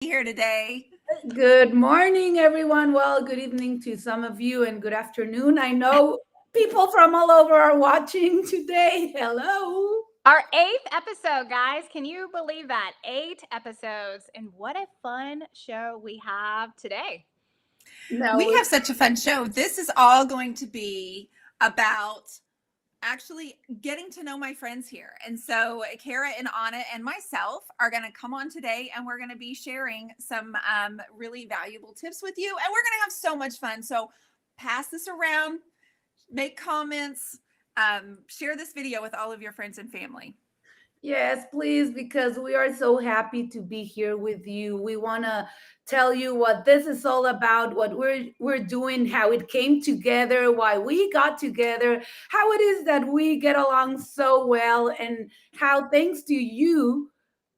Here today. Good morning, everyone. Well, good evening to some of you, and good afternoon. I know people from all over are watching today. Hello. Our 8th episode, guys. Can you believe that? 8 episodes. And what a fun show we have today. We No, have such a fun show. This is all going to be about actually getting to know my friends here. And so Kara and Anna and myself are going to come on today and we're going to be sharing some really valuable tips with you. And we're going to have so much fun. So pass this around, make comments, share this video with all of your friends and family. yes, please, because we are so happy to be here with you. We want to tell you what this is all about, what we're doing, how it came together, why we got together, how it is that we get along so well, and how thanks to you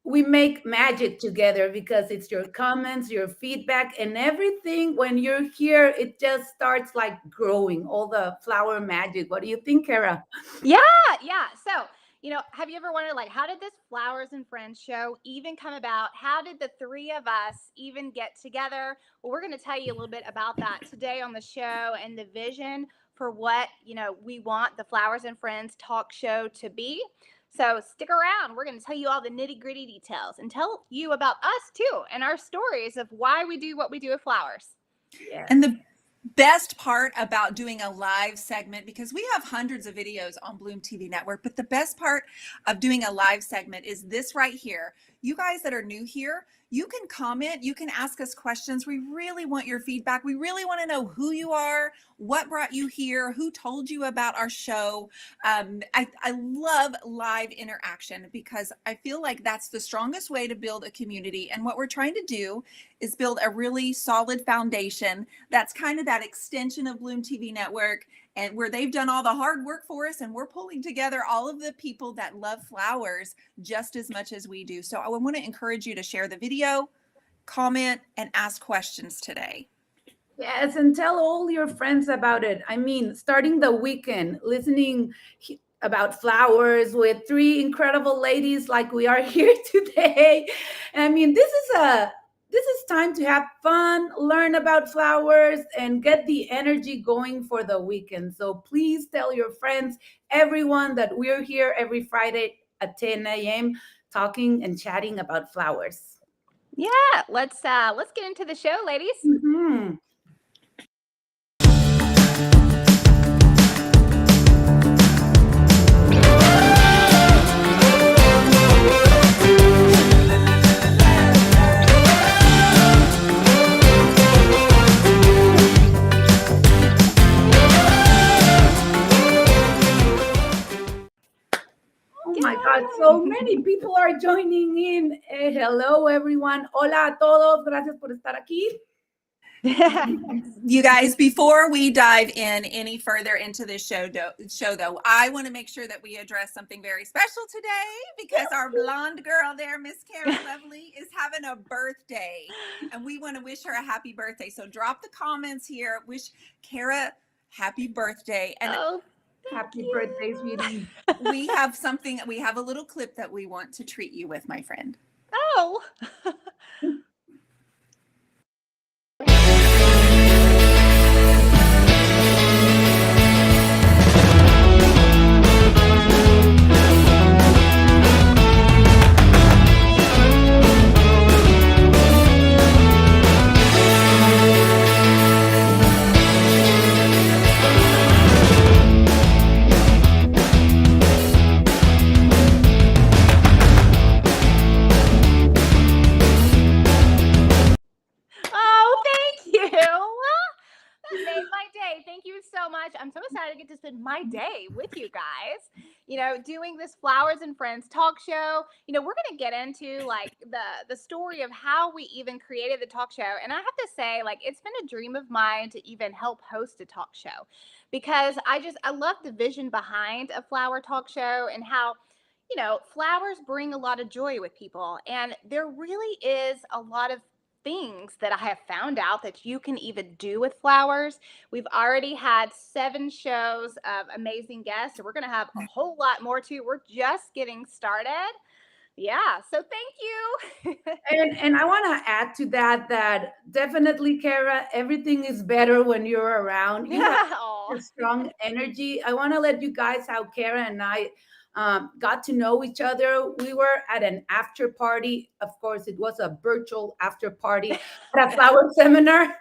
we make magic together because it's your comments, your feedback, and everything. When you're here, it just starts like growing all the flower magic. What do you think, Kara? Yeah, yeah. So, have you ever wondered, like, how did this Flowers and Friends show even come about? How did the three of us even get together? Well, we're going to tell you a little bit about that today on the show and the vision for what, we want the Flowers and Friends talk show to be. So stick around. We're going to tell you all the nitty gritty details and tell you about us too and our stories of why we do what we do with flowers. Yes. And the best part about doing a live segment, because we have hundreds of videos on Bloom TV Network, but the best part of doing a live segment is this right here. You guys that are new here, you can comment, you can ask us questions. We really want your feedback. We really want to know who you are, what brought you here, who told you about our show. I love live interaction because I feel like that's the strongest way to build a community. And what we're trying to do is build a really solid foundation that's kind of that extension of Bloom TV Network, and where they've done all the hard work for us, and we're pulling together all of the people that love flowers just as much as we do. So I want to encourage you to share the video, comment, and ask questions today. Yes, and tell all your friends about it. I mean, starting the weekend, listening about flowers with three incredible ladies like we are here today. I mean, this is time to have fun, learn about flowers, and get the energy going for the weekend. So please tell your friends, everyone, that we're here every Friday at 10 a.m. talking and chatting about flowers. Yeah, let's get into the show, ladies. Mhm. Oh my God, so many people are joining in. Hello, everyone. Hola a todos. Gracias por estar aquí. You guys, before we dive in any further into this show though, I want to make sure that we address something very special today because our blonde girl there, Miss Kara Lovely, is having a birthday, and we want to wish her a happy birthday. So drop the comments here. Wish Kara happy birthday. And Oh, Happy thank birthday, sweetie. we have a little clip that we want to treat you with, my friend. Oh. Oh, thank you. That made my day. Thank you so much. I'm so excited to get to spend my day with you guys. Doing this Flowers and Friends talk show. We're going to get into like the story of how we even created the talk show. And I have to say, like, it's been a dream of mine to even help host a talk show because I love the vision behind a flower talk show and how flowers bring a lot of joy with people. And there really is a lot of things that I have found out that you can even do with flowers. We've already had 7 shows of amazing guests, and we're going to have a whole lot more too. We're just getting started. Yeah. So thank you. And I want to add to that definitely, Kara, everything is better when you're around. You have Aw. a strong energy. I want to let you guys how Kara and I got to know each other. We were at an after party. Of course, it was a virtual after party at a flower seminar,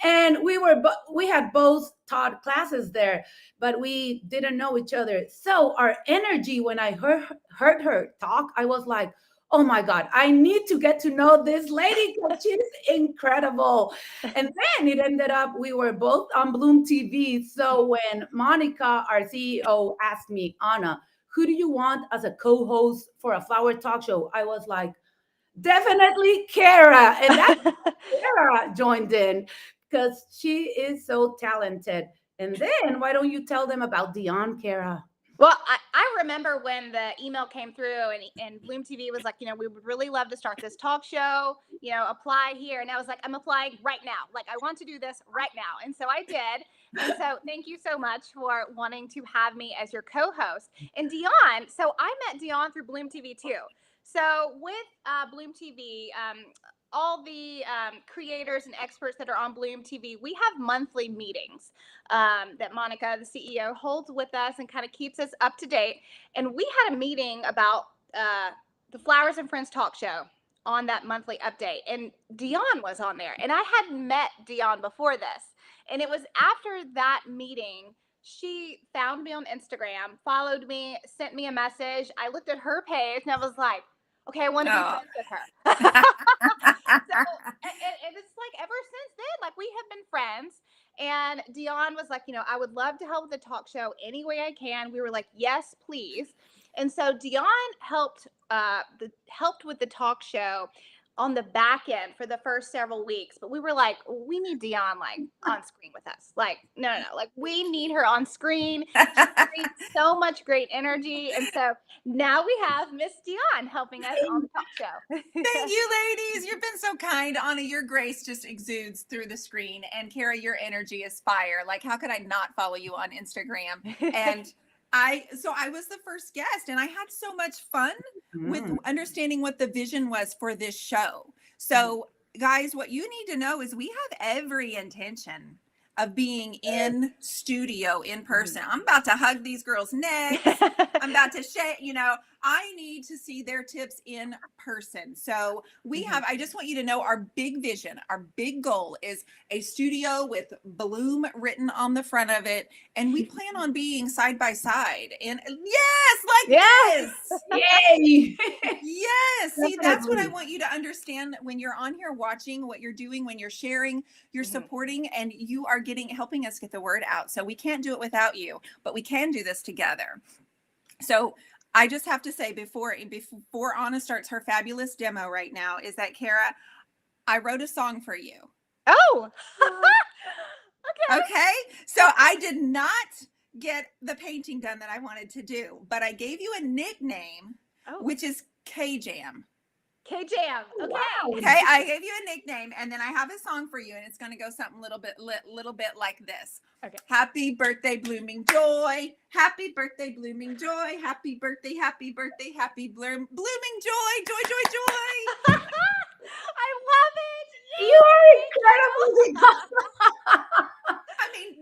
and we had both taught classes there, but we didn't know each other. So our energy, when I heard her talk, I was like, oh my God, I need to get to know this lady because she's incredible. And then it ended up, we were both on Bloom TV. So when Monica, our CEO, asked me, Ana, who do you want as a co host for a flower talk show? I was like, definitely Kara. And that's Kara joined in because she is so talented. And then why don't you tell them about Dionne, Kara? Well, I remember when the email came through and Bloom TV was like, we would really love to start this talk show, apply here. And I was like, I'm applying right now. Like, I want to do this right now. And so I did. And so thank you so much for wanting to have me as your co-host. And Dionne, so I met Dionne through Bloom TV too. So with Bloom TV, all the creators and experts that are on Bloom TV, we have monthly meetings that Monica, the CEO, holds with us and kind of keeps us up to date. And we had a meeting about the Flowers and Friends talk show on that monthly update. And Dionne was on there. And I hadn't met Dionne before this. And it was after that meeting, she found me on Instagram, followed me, sent me a message. I looked at her page and I was like, okay, I want to be friends with her. So, and it's like ever since then, like we have been friends. And Dionne was like, I would love to help with the talk show any way I can. We were like, yes, please. And so Dionne helped with the talk show on the back end for the first several weeks. But we were like, we need Dionne like on screen with us. Like, no. Like we need her on screen. She brings so much great energy. And so now we have Miss Dionne helping us on the talk show. Thank you, ladies. You've been so kind. Anna, your grace just exudes through the screen. And Kara, your energy is fire. Like, how could I not follow you on Instagram? And I was the first guest and I had so much fun with understanding what the vision was for this show. So guys, what you need to know is we have every intention of being in studio in person. I'm about to hug these girls' necks. I'm about to shake, I need to see their tips in person. So I just want you to know our big vision, our big goal is a studio with Bloom written on the front of it. And we plan on being side by side. And yes. Yay! Yes. See, that's what I want you to understand when you're on here watching what you're doing, when you're sharing, you're supporting, and you are helping us get the word out. So we can't do it without you, but we can do this together. So I just have to say before Anna starts her fabulous demo right now is that Kara, I wrote a song for you. Oh, okay. So I did not get the painting done that I wanted to do, but I gave you a nickname, which is K-Jam. K-Jam. Okay. Wow. Okay, I gave you a nickname, and then I have a song for you, and it's going to go something little bit like this. Okay. Happy birthday, blooming joy. Happy birthday, blooming joy. Happy birthday, blooming joy. Joy, joy, joy. I love it. You are incredible. I mean,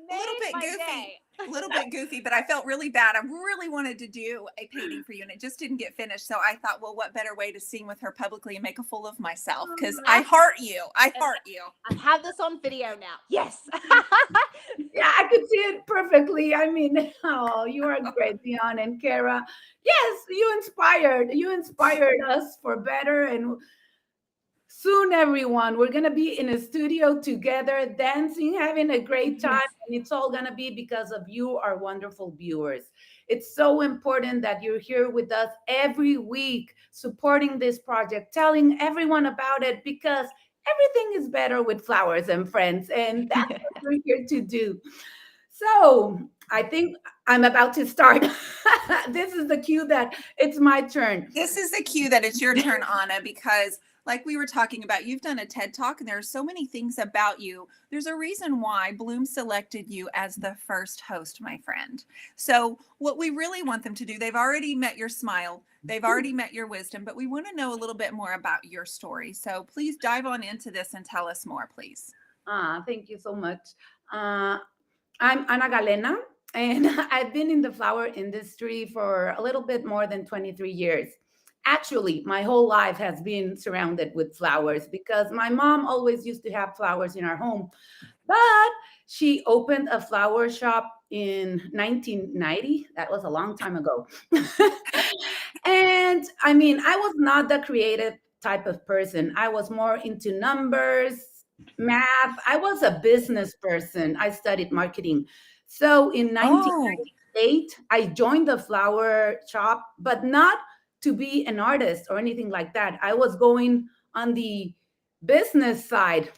a little bit goofy, but I felt really bad. I really wanted to do a painting for you and it just didn't get finished. So I thought, well, what better way to sing with her publicly and make a fool of myself? Because I heart you. I have this on video now. Yes. Yeah, I could see it perfectly. I mean, you are great, Dionne and Kara. Yes, you inspired us for better. And soon, everyone, we're going to be in a studio together, dancing, having a great time. And it's all going to be because of you, our wonderful viewers. It's so important that you're here with us every week, supporting this project, telling everyone about it, because everything is better with Flowers and Friends. And that's what we're here to do. So I think I'm about to start. This is the cue that it's my turn. This is the cue that it's your turn, Anna, because like we were talking about, you've done a TED Talk and there are so many things about you. There's a reason why Bloom selected you as the first host, my friend. So what we really want them to do, they've already met your smile, they've already met your wisdom, but we want to know a little bit more about your story. So please dive on into this and tell us more, please. Thank you so much. I'm Ana Galena, and I've been in the flower industry for a little bit more than 23 years. Actually, my whole life has been surrounded with flowers because my mom always used to have flowers in our home. But she opened a flower shop in 1990. That was a long time ago. And I mean, I was not the creative type of person. I was more into numbers, math. I was a business person. I studied marketing. So in Oh, 1998, I joined the flower shop, but not to be an artist or anything like that. I was going on the business side,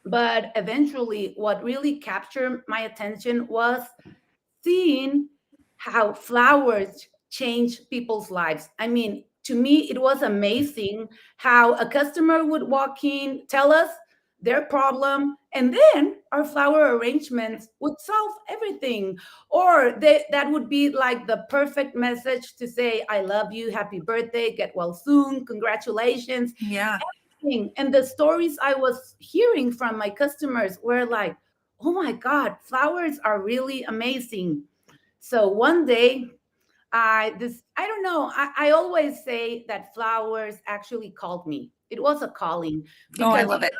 but eventually, what really captured my attention was seeing how flowers change people's lives. I mean, to me, it was amazing how a customer would walk in, tell us their problem, and then our flower arrangements would solve everything. Or that would be like the perfect message to say, I love you, happy birthday, get well soon, congratulations. yeah. And the stories I was hearing from my customers were like, oh my God, flowers are really amazing. So one day, I don't know, I always say that flowers actually called me. It was a calling Oh, I because love it.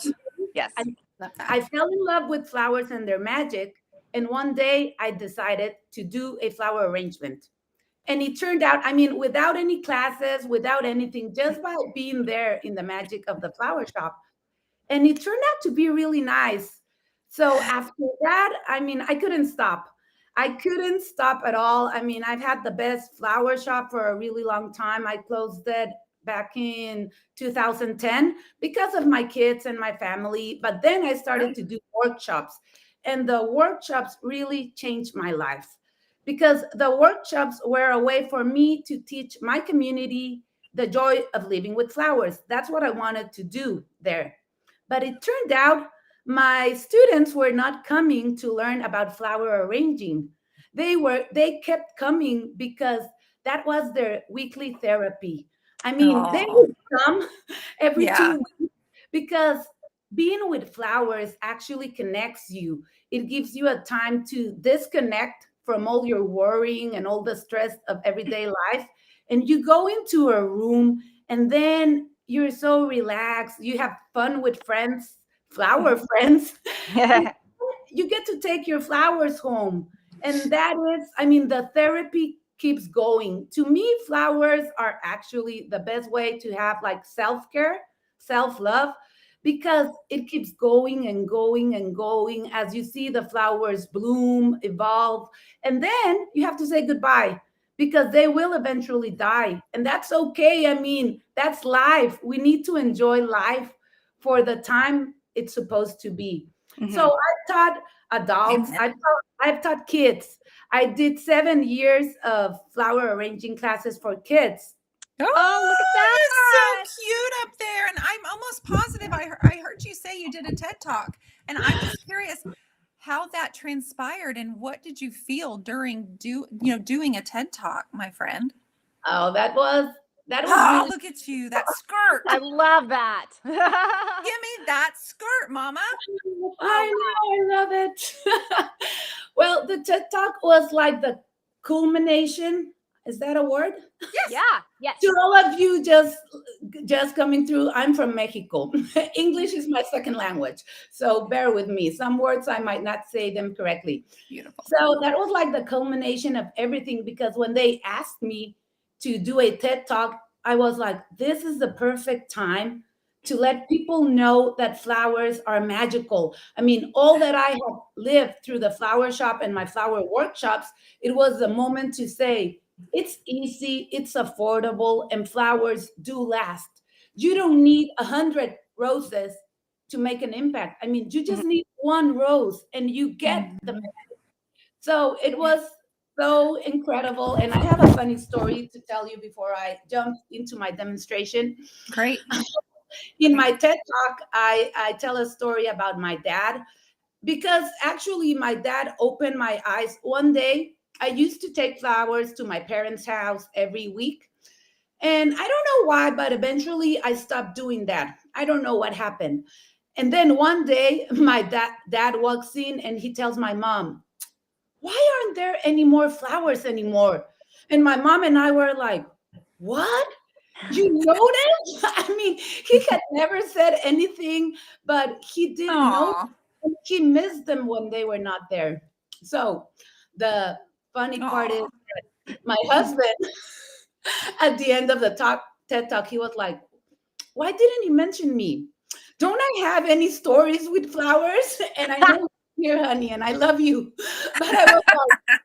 Yes. Love that. I fell in love with flowers and their magic. And one day I decided to do a flower arrangement. And it turned out, I mean, without any classes, without anything, just by being there in the magic of the flower shop. And it turned out to be really nice. So after that, I mean, I couldn't stop. I couldn't stop at all. I mean, I've had the best flower shop for a really long time. I closed it back in 2010 because of my kids and my family. But then I started to do workshops, and the workshops really changed my life because the workshops were a way for me to teach my community the joy of living with flowers. That's what I wanted to do there. But it turned out my students were not coming to learn about flower arranging. They kept coming because that was their weekly therapy. I mean, they Oh, would come every yeah. 2 weeks because being with flowers actually connects you. It gives you a time to disconnect from all your worrying and all the stress of everyday life. And you go into a room and then you're so relaxed. You have fun with friends, flower friends, and you get to take your flowers home. And that is, I mean, the therapy keeps going. To me, flowers are actually the best way to have like self care, self love, because it keeps going and going and going as you see the flowers bloom, evolve. And then you have to say goodbye because they will eventually die. And that's okay. I mean, that's life. We need to enjoy life for the time it's supposed to be. So Mhm. I've taught adults, Amen. I've taught kids. I did 7 years of flower arranging classes for kids. Oh, look at Oh, it is that. so cute up there. And I'm almost positive I heard you say you did a TED Talk. And I'm just curious how that transpired and what did you feel during doing a TED Talk, my friend? Oh, that was Oh, really look at you, that skirt. I love that. Give me that skirt, mama. I know, I love it. Well, the TED Talk was like the culmination. Is that a word? Yes. Yeah. Yes. To all of you just coming through, I'm from Mexico. English is my second language, so bear with me. Some words I might not say them correctly. Beautiful. So that was like the culmination of everything because when they asked me to do a TED Talk, I was like, this is the perfect time to let people know that flowers are magical. I mean, all that I have lived through the flower shop and my flower workshops, it was the moment to say, it's easy, it's affordable, and flowers do last. You don't need 100 roses to make an impact. I mean, you Mhm. just need one rose and you get the. Mhm. So it Yeah. was so incredible. And I have a funny story to tell you before I jump into my demonstration. Great. In my TED Talk, I tell a story about my dad, because actually my dad opened my eyes. One day, I used to take flowers to my parents' house every week. And I don't know why, but eventually I stopped doing that. I don't know what happened. And then one day, my dad walks in and he tells my mom, "Why aren't there any more flowers anymore?" And my mom and I were like, "What? You noticed?" I mean, he had never said anything, but he did know. Aw. He missed them when they were not there. So the funny part is, Aw. my husband, at the end of the TED Talk, he was like, "Why didn't you mention me? Don't I have any stories with flowers?" And I know you're here, honey, and I love you. But I was like,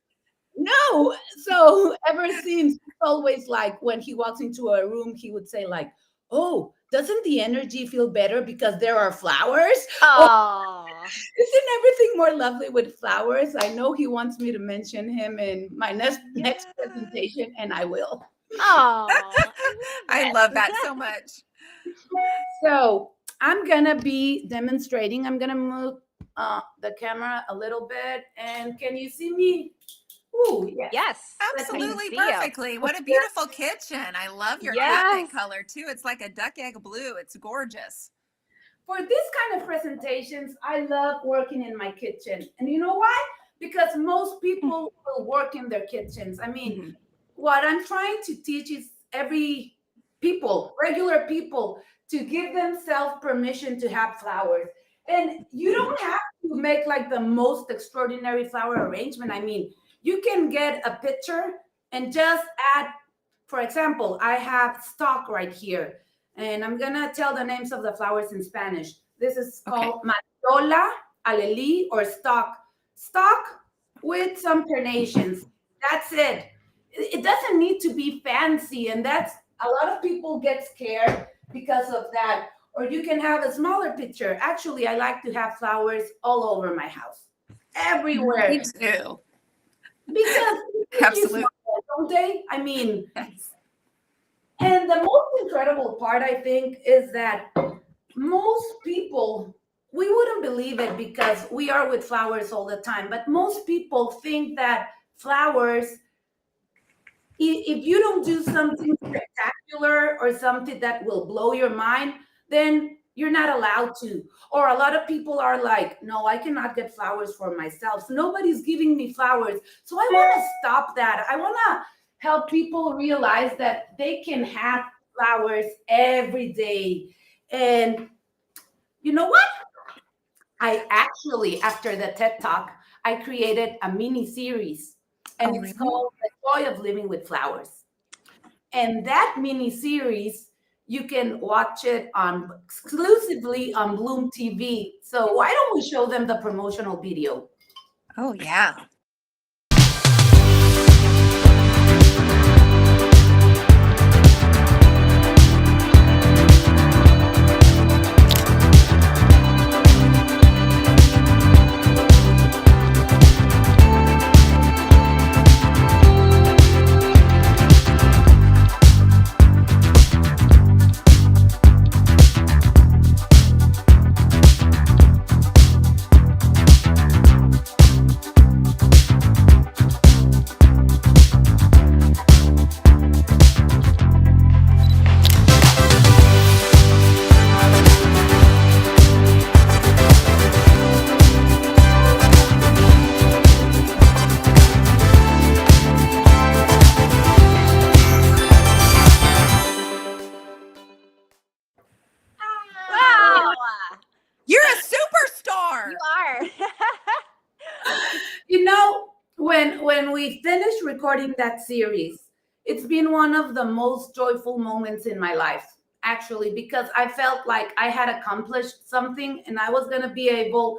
no. So ever since, it's always like when he walks into a room, he would say like, "Oh, doesn't the energy feel better because there are flowers? Or Oh. isn't everything more lovely with flowers?" I know he wants me to mention him in my next presentation, and I will. Oh. I love that so much. So I'm gonna be demonstrating. I'm gonna move the camera a little bit, and can you see me? Ooh, yes. Yes. Absolutely see you. perfectly. What a beautiful kitchen. I love your cabinet Yes. color too. It's like a duck egg blue. It's gorgeous. For this kind of presentations, I love working in my kitchen. And you know why? Because most people will work in their kitchens. I mean, what I'm trying to teach is every people, regular people, to give themselves permission to have flowers. And you don't have to make like the most extraordinary flower arrangement. I mean, you can get a picture and just add, for example, I have stock right here, and I'm gonna tell the names of the flowers in Spanish. This is called Mandola, Aleli, or stock. Stock with some carnations. That's it. It doesn't need to be fancy, and that's a lot of people get scared because of that. Or you can have a smaller picture. Actually, I like to have flowers all over my house, everywhere, Me too. because Absolutely. don't they? I mean, Yes. and the most incredible part, I think, is that most people, we wouldn't believe it because we are with flowers all the time, but most people think that flowers, if you don't do something spectacular or something that will blow your mind, then you're not allowed to. Or a lot of people are like, "No, I cannot get flowers for myself. Nobody's giving me flowers." So I want to stop that. I want to help people realize that they can have flowers every day. And you know what? I actually, after the TED Talk, I created a mini series, and Oh, it's really? called The Joy of Living with Flowers. And that mini series, you can watch it on exclusively on Bloom TV. So why don't we show them the promotional video? Oh, yeah. Wow. You're a superstar. You are. You know, when we finished recording that series, it's been one of the most joyful moments in my life, actually, because I felt like I had accomplished something and I was going to be able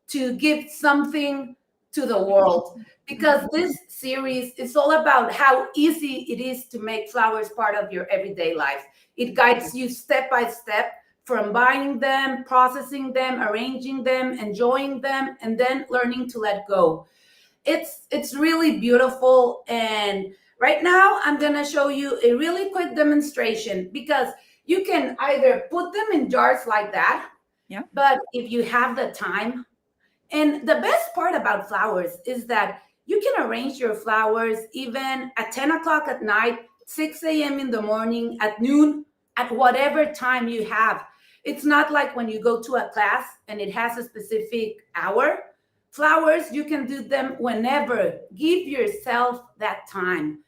to give something to the world. Because this series is all about how easy it is to make flowers part of your everyday life. It guides you step by step from buying them, processing them, arranging them, enjoying them, and then learning to let go. it's really beautiful. And right now I'm gonna show you a really quick demonstration, because you can either put them in jars like that, Yeah. but if you have the time, and the best part about flowers is that you can arrange your flowers even at 10 o'clock at night, 6 a.m. in the morning, at noon, at whatever time you have. It's not like when you go to a class and it has a specific hour. Flowers, you can do them whenever. Give yourself that time.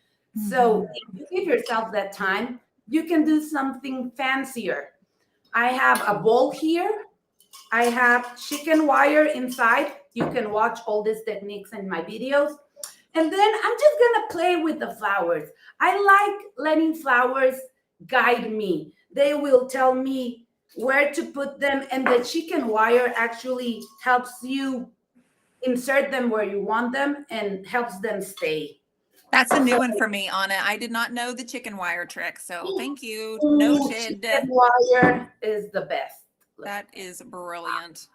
So if you give yourself that time, you can do something fancier. I have a bowl here. I have chicken wire inside. You can watch all these techniques in my videos. And then I'm just gonna play with the flowers. I like letting flowers guide me. They will tell me where to put them, and the chicken wire actually helps you insert them where you want them and helps them stay. That's a new one for me, Anna. I did not know the chicken wire trick. So thank you. Ooh, Noted. chicken wire is the best. That is brilliant.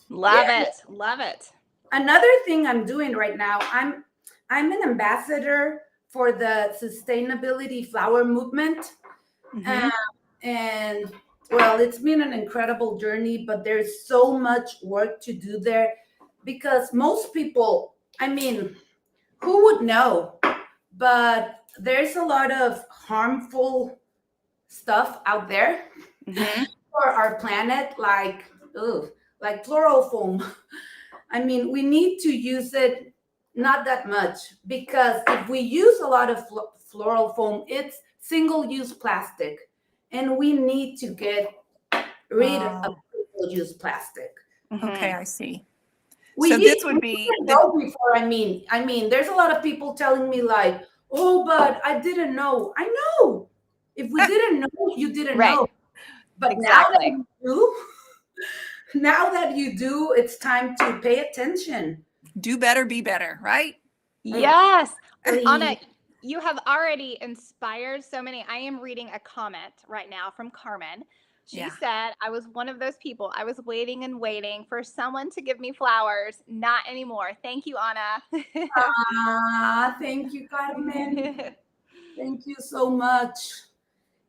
Love Yeah. it. Love it. Another thing I'm doing right now, I'm an ambassador for the sustainability flower movement. And well, it's been an incredible journey, but there's so much work to do there, because most people, I mean, who would know? But there's a lot of harmful stuff out there for our planet, like floral foam. I mean, we need to use it not that much, because if we use a lot of floral foam, it's single-use plastic, and we need to get rid of single-use plastic. Okay, I see. We So need this would be to know before. I mean, there's a lot of people telling me like, "Oh, but I didn't know." I know. If we didn't know, you didn't Right. know. But Exactly. now that you do, it's time to pay attention. do better, be better, right? Yes. Please. Anna, you have already inspired so many. I am reading a comment right now from Carmen. She Yeah. said, I was one of those people. I was waiting and waiting for someone to give me flowers. Not anymore. Thank you, Anna. Thank you, Carmen. Thank you so much.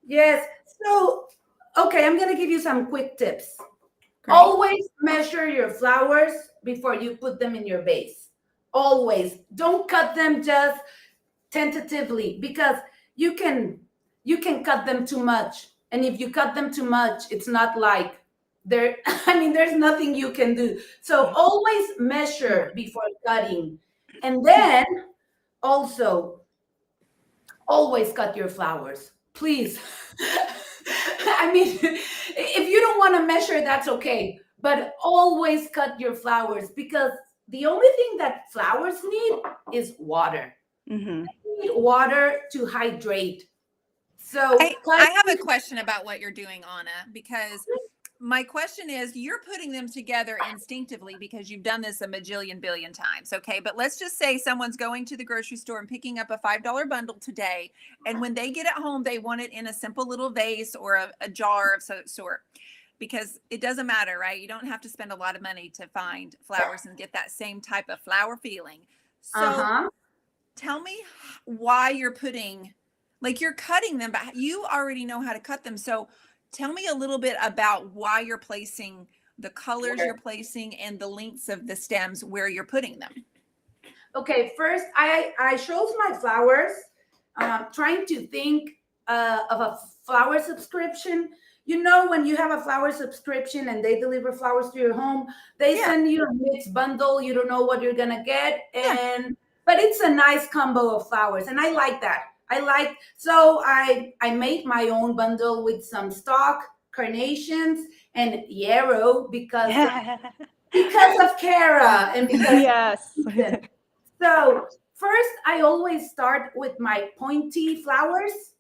Yes. So, okay, I'm going to give you some quick tips. Great. Always measure your flowers before you put them in your vase. Always. Don't cut them just tentatively, because you can cut them too much. And if you cut them too much, it's not like there, I mean, there's nothing you can do. So always measure before cutting. And then also, always cut your flowers, please. I mean, if you don't want to measure, that's okay. But always cut your flowers, because the only thing that flowers need is water. They need water to hydrate. So I have a question about what you're doing, Anna, because my question is, you're putting them together instinctively because you've done this a majillion billion times. Okay. But let's just say someone's going to the grocery store and picking up a $5 bundle today. And when they get it home, they want it in a simple little vase or a jar of some sort, because it doesn't matter, right? You don't have to spend a lot of money to find flowers and get that same type of flower feeling. So tell me why you're putting, like, you're cutting them, but you already know how to cut them. So tell me a little bit about why you're placing the colors you're placing and the lengths of the stems where you're putting them. Okay, first I chose my flowers, trying to think of a flower subscription. You know, when you have a flower subscription and they deliver flowers to your home, they send you a mixed bundle. You don't know what you're gonna get, but it's a nice combo of flowers, and I like that. So I made my own bundle with some stock carnations and yarrow because of Kara and because Yes. So first, I always start with my pointy flowers,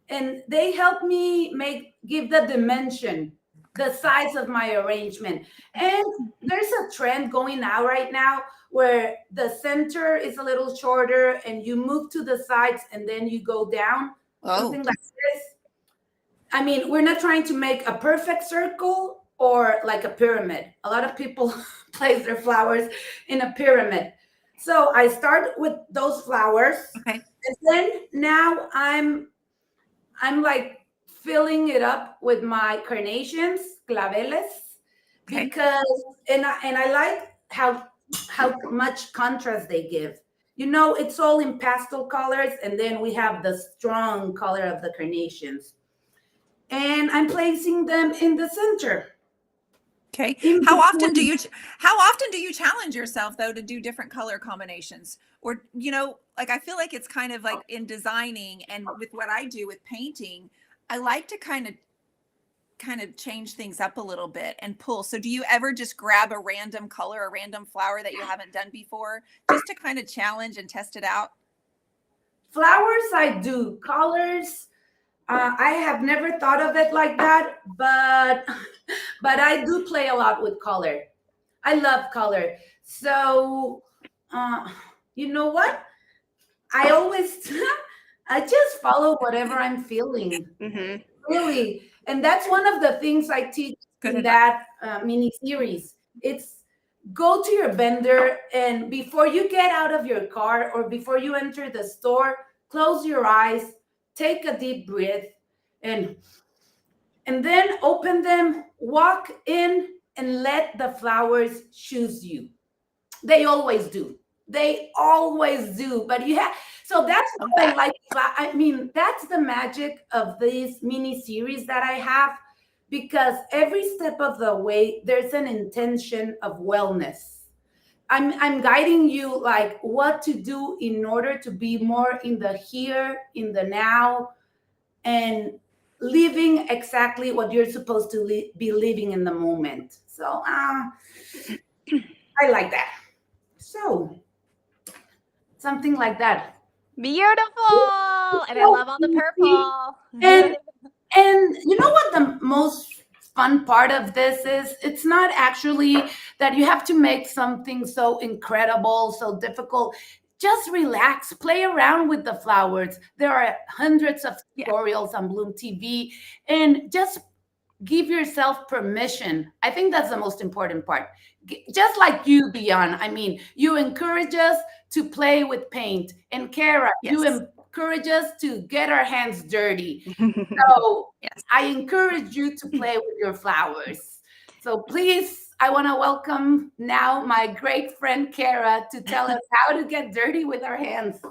and they help me give the dimension, the size of my arrangement. And there's a trend going out right now where the center is a little shorter and you move to the sides and then you go down, something like this. I mean, we're not trying to make a perfect circle or like a pyramid. A lot of people place their flowers in a pyramid. So I start with those flowers, Okay. and then now I'm like filling it up with my carnations, claveles, Okay. because and I like how much contrast they give. You know, it's all in pastel colors, and then we have the strong color of the carnations. And I'm placing them in the center. Okay. In How often do between. you challenge yourself though to do different color combinations? Or, like I feel like it's kind of like in designing and with what I do with painting, I like to kind of change things up a little bit and pull. So do you ever just grab a random color, a random flower that you haven't done before, just to kind of challenge and test it out? Flowers, I do. Colors, I have never thought of it like that, but but I do play a lot with color. I love color. So, uh, you know what? I always, I just follow whatever I'm feeling, Mm-hmm. really. And that's one of the things I teach Good in enough. that mini series. It's go to your vendor, and before you get out of your car or before you enter the store, close your eyes, take a deep breath, and then open them, walk in, and let the flowers choose you. They always do. They always do. But you have, so that's Love what I that. like. I mean, that's the magic of this mini series that I have, because every step of the way there's an intention of wellness. I'm guiding you like what to do in order to be more in the here, in the now, and living exactly what you're supposed to be living in the moment. So I like that. So something like that. Beautiful. And I love all the purple. And and you know what the most fun part of this is? It's not actually that you have to make something so incredible, so difficult. Just relax, play around with the flowers. There are hundreds of Yeah. tutorials on Bloom TV, and just give yourself permission. I think that's the most important part. Just like you, Dionne. I mean, you encourage us to play with paint, and Kara, you Yes. encourage us to get our hands dirty. So Yes. I encourage you to play with your flowers. So please, I want to welcome now my great friend Kara to tell us how to get dirty with our hands.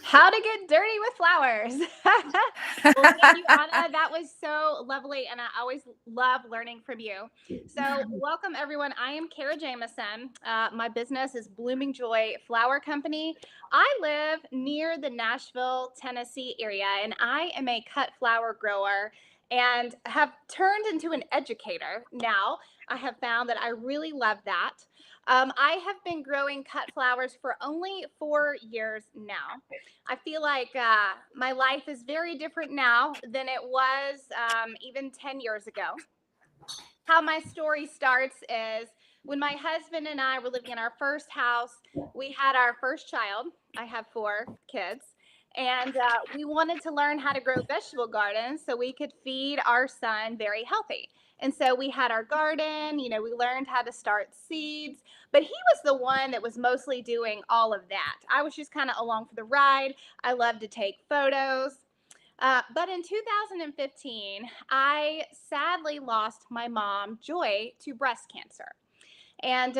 How to get dirty with flowers. Well, thank you, Ana. That was so lovely, and I always love learning from you. So, welcome everyone. I am Kara Jamison. My business is Blooming Joy Flower Company. I live near the Nashville, Tennessee area, and I am a cut flower grower and have turned into an educator now. I have found that I really love that. I have been growing cut flowers for only 4 years now. I feel like my life is very different now than it was even 10 years ago. How my story starts is when my husband and I were living in our first house, we had our first child. I have 4 kids. And we wanted to learn how to grow vegetable gardens so we could feed our son very healthy. And so we had our garden, we learned how to start seeds, but he was the one that was mostly doing all of that. I was just kind of along for the ride. I love to take photos. But in 2015, I sadly lost my mom, Joy, to breast cancer. And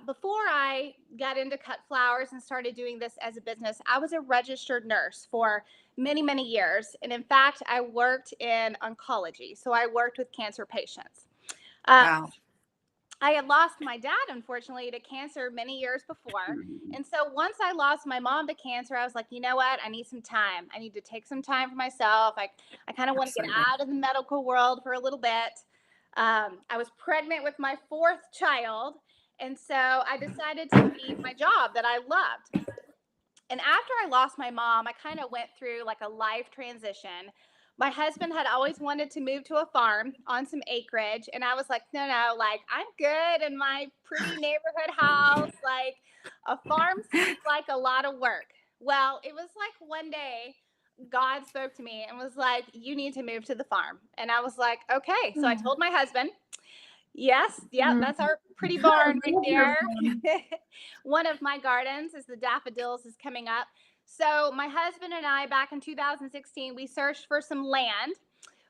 before I got into cut flowers and started doing this as a business, I was a registered nurse for many, many years. And in fact, I worked in oncology. So I worked with cancer patients. Wow. I had lost my dad, unfortunately, to cancer many years before. And so once I lost my mom to cancer, I was like, you know what? I need some time. I need to take some time for myself. I kind of want to get Absolutely. out of the medical world for a little bit. I was pregnant with my 4th child. And so I decided to leave my job that I loved. And after I lost my mom, I kind of went through like a life transition. My husband had always wanted to move to a farm on some acreage. And I was like, no, like I'm good in my pretty neighborhood house. Like a farm seems like a lot of work. Well, it was like one day God spoke to me and was like, you need to move to the farm. And I was like, okay. So I told my husband, Yes, yeah, that's our pretty barn right love your there. One of my gardens is the daffodils is coming up. So my husband and I, back in 2016, we searched for some land.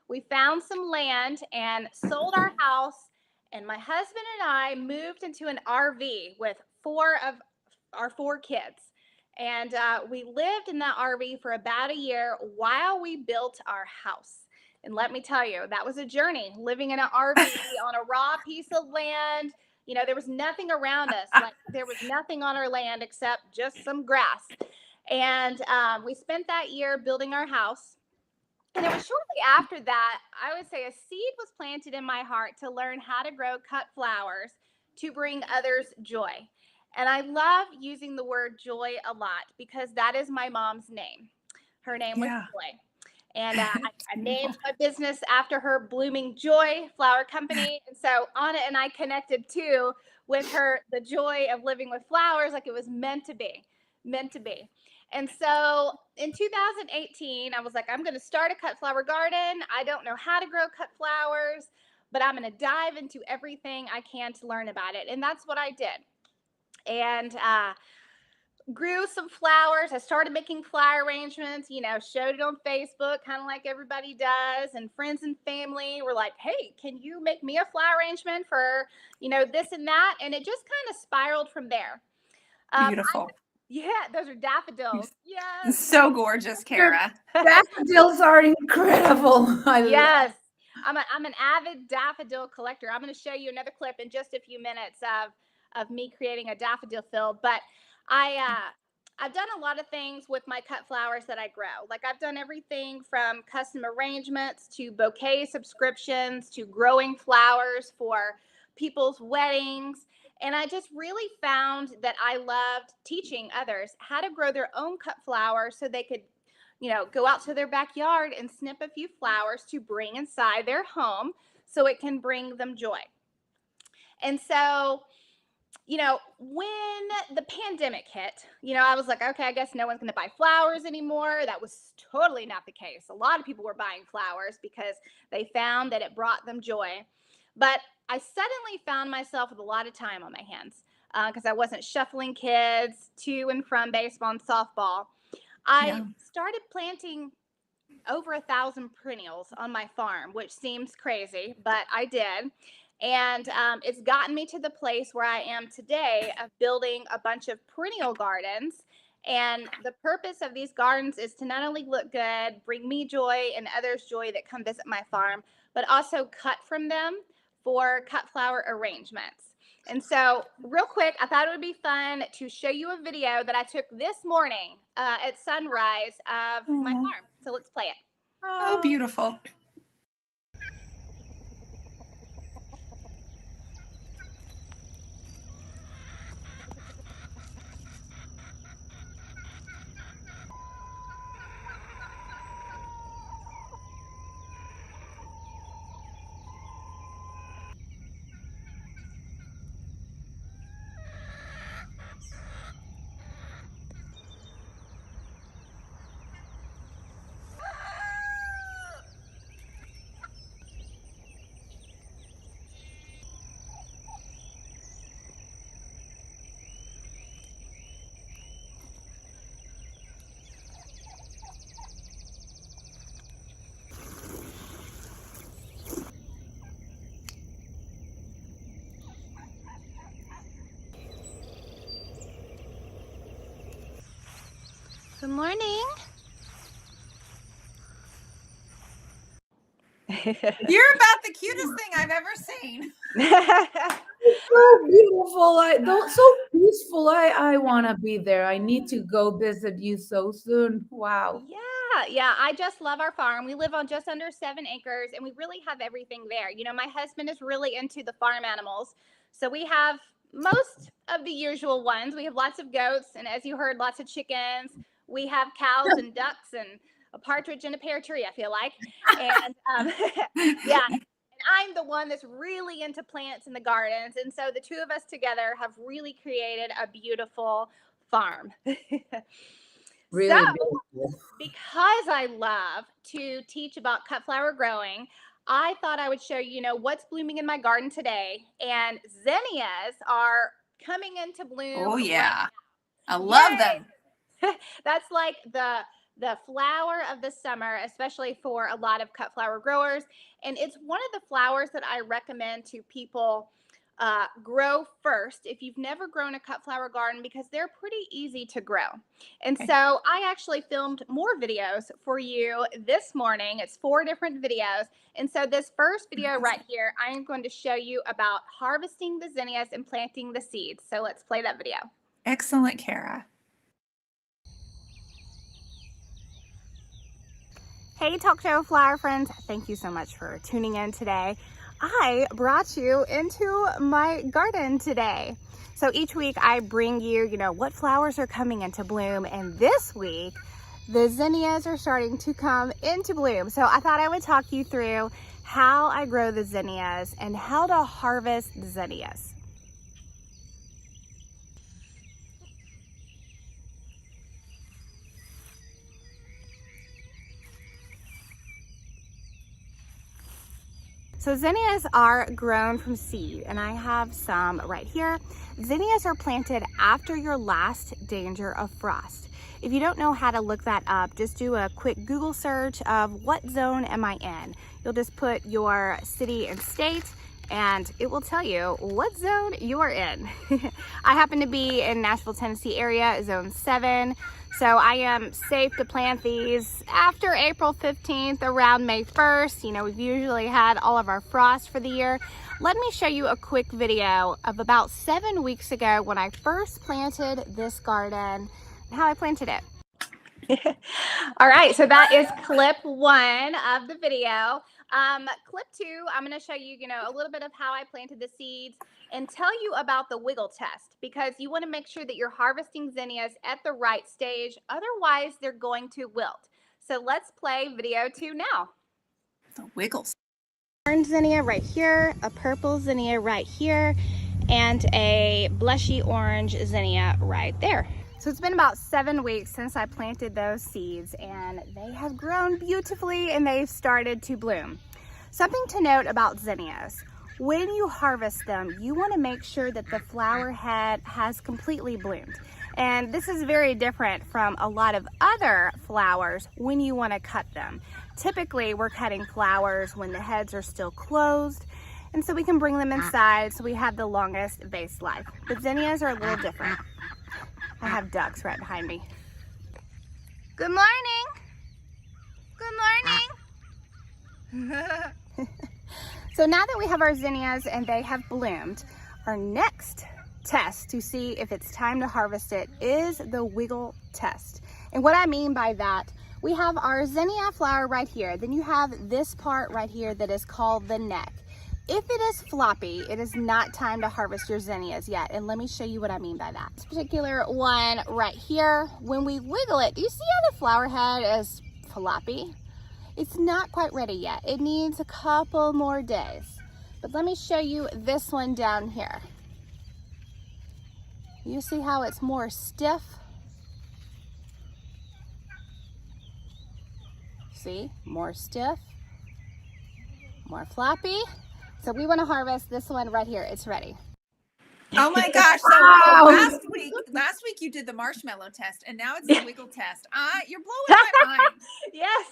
We found some land and sold our house. And my husband and I moved into an RV with 4 of our 4 kids. And we lived in that RV for about a year while we built our house. And let me tell you, that was a journey living in an RV on a raw piece of land. You know, there was nothing around us. Like there was nothing on our land except just some grass. And we spent that year building our house. And it was shortly after that, I would say a seed was planted in my heart to learn how to grow cut flowers to bring others joy. And I love using the word joy a lot because that is my mom's name. Her name was Joy. And I named my business after her, Blooming Joy Flower Company. And so Anna and I connected too with her, the joy of living with flowers, like it was meant to be, meant to be. And so in 2018, I was like, I'm going to start a cut flower garden. I don't know how to grow cut flowers, but I'm going to dive into everything I can to learn about it. And that's what I did. And grew some flowers. I started making flower arrangements, you know, showed it on Facebook, kind of like everybody does. And friends and family were like, hey, can you make me a flower arrangement for, you know, this and that? And it just kind of spiraled from there. Beautiful. Yeah, those are daffodils. Yes. So gorgeous, Kara. Daffodils are incredible. Yes. I'm an avid daffodil collector. I'm going to show you another clip in just a few minutes of me creating a daffodil field. But I've done a lot of things with my cut flowers that I grow. Like I've done everything from custom arrangements to bouquet subscriptions to growing flowers for people's weddings. And I just really found that I loved teaching others how to grow their own cut flowers so they could, you know, go out to their backyard and snip a few flowers to bring inside their home so it can bring them joy. And so, you know, when the pandemic hit, you know, I was like, okay, I guess no one's going to buy flowers anymore. That was totally not the case. A lot of people were buying flowers because they found that it brought them joy. But I suddenly found myself with a lot of time on my hands because I wasn't shuffling kids to and from baseball and softball. I started planting over 1,000 perennials on my farm, which seems crazy, but I did. And it's gotten me to the place where I am today of building a bunch of perennial gardens. And the purpose of these gardens is to not only look good, bring me joy and others joy that come visit my farm, but also cut from them for cut flower arrangements. And so real quick, I thought it would be fun to show you a video that I took this morning at sunrise of my farm. So let's play it. Oh, beautiful. Good morning. You're about the cutest thing I've ever seen. So beautiful. So peaceful. I want to be there. I need to go visit you so soon. Wow. Yeah. I just love our farm. We live on just under 7 acres and we really have everything there. You know, my husband is really into the farm animals. So we have most of the usual ones. We have lots of goats and, as you heard, lots of chickens. We have cows and ducks and a partridge in a pear tree, I feel like. And yeah. And I'm the one that's really into plants in the gardens. And so the two of us together have really created a beautiful farm. Really So, beautiful. because I love to teach about cut flower growing, I thought I would show you, what's blooming in my garden today. And zinnias are coming into bloom. Oh yeah. I Right love now. them. Yay! That's like the flower of the summer, especially for a lot of cut flower growers. And it's one of the flowers that I recommend to people grow first if you've never grown a cut flower garden, because they're pretty easy to grow. And Okay. so I actually filmed more videos for you this morning. It's 4 different videos. And so this first video right here, I am going to show you about harvesting the zinnias and planting the seeds. So let's play that video. Excellent, Kara. Hey, talk show flower friends. Thank you so much for tuning in today. I brought you into my garden today. So each week I bring you, what flowers are coming into bloom. And this week, the zinnias are starting to come into bloom. So I thought I would talk you through how I grow the zinnias and how to harvest the zinnias. So zinnias are grown from seed, and I have some right here. Zinnias are planted after your last danger of frost. If you don't know how to look that up, just do a quick Google search of what zone am I in. You'll just put your city and state, and it will tell you what zone you are in. I happen to be in Nashville, Tennessee area, zone 7. So I am safe to plant these after April 15th, around May 1st. We've usually had all of our frost for the year. Let me show you a quick video of about 7 weeks ago when I first planted this garden and how I planted it. All right, so that is clip 1 of the video. Clip 2, I'm going to show you, a little bit of how I planted the seeds and tell you about the wiggle test, because you want to make sure that you're harvesting zinnias at the right stage. Otherwise, they're going to wilt. So let's play video 2 now. The wiggles. Orange zinnia right here, a purple zinnia right here, and a blushy orange zinnia right there. So it's been about 7 weeks since I planted those seeds, and they have grown beautifully and they've started to bloom. Something to note about zinnias: when you harvest them, you want to make sure that the flower head has completely bloomed. And this is very different from a lot of other flowers when you want to cut them. Typically, we're cutting flowers when the heads are still closed, and so we can bring them inside so we have the longest vase life. But zinnias are a little different. I have ducks right behind me. Good morning. Good morning. So now that we have our zinnias and they have bloomed, our next test to see if it's time to harvest it is the wiggle test. And what I mean by that, we have our zinnia flower right here. Then you have this part right here that is called the neck. If it is floppy, it is not time to harvest your zinnias yet. And let me show you what I mean by that. This particular one right here, when we wiggle it, do you see how the flower head is floppy? It's not quite ready yet. It needs a couple more days. But let me show you this one down here. You see how it's more stiff? See, more stiff, more floppy. So we want to harvest this one right here. It's ready. Oh my gosh. So Wow. last week you did the marshmallow test, and now it's the wiggle test. You're blowing my mind. Yes,